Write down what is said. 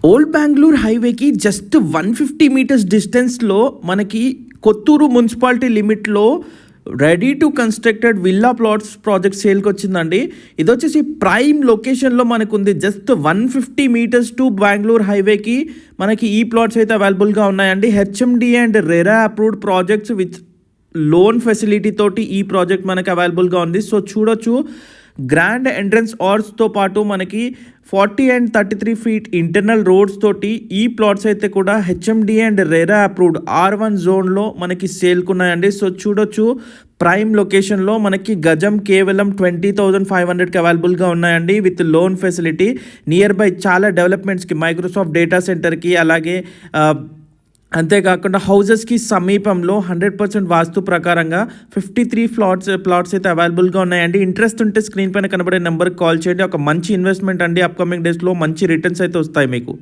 Old Bengaluru హైవేకి just 150 metres డిస్టెన్స్లో మనకి కొత్తూరు మున్సిపాలిటీ లిమిట్లో ready to constructed villa plots project సేల్కి వచ్చిందండి. ఇది వచ్చేసి ప్రైమ్ లొకేషన్లో మనకు ఉంది. జస్ట్ 150 మీటర్స్ టు బెంగళూరు హైవేకి మనకి ఈ ప్లాట్స్ అయితే అవైలబుల్గా ఉన్నాయండి. HMD and RERA approved projects with loan facility తోటి ఈ ప్రాజెక్ట్ మనకి అవైలబుల్గా ఉంది. సో చూడొచ్చు, గ్రాండ్ ఎంట్రన్స్ ఆర్స్తో పాటు మనకి 40 అండ్ 33 ఫీట్ ఇంటర్నల్ రోడ్స్ తోటి ఈ ప్లాట్స్ అయితే కూడా HMD and RERA approved R1 జోన్లో మనకి సేల్కున్నాయండి. సో చూడొచ్చు, ప్రైమ్ లొకేషన్లో మనకి గజం కేవలం 20,500కి అవైలబుల్గా ఉన్నాయండి with loan facility. Near by చాలా డెవలప్మెంట్స్కి, మైక్రోసాఫ్ట్ డేటా సెంటర్కి, అలాగే అంతేకాకుండా హౌజెస్కి సమీపంలో 100% వాస్తు ప్రకారంగా 53 ప్లాట్స్ అయితే అవైలబుల్గా ఉన్నాయండి. ఇంట్రెస్ట్ ఉంటే స్క్రీన్ పైన కనబడే నెంబర్కి కాల్ చేయండి. ఒక మంచి ఇన్వెస్ట్మెంట్ అండి. అప్కమింగ్ డేస్లో మంచి రిటర్న్స్ అయితే వస్తాయి మీకు.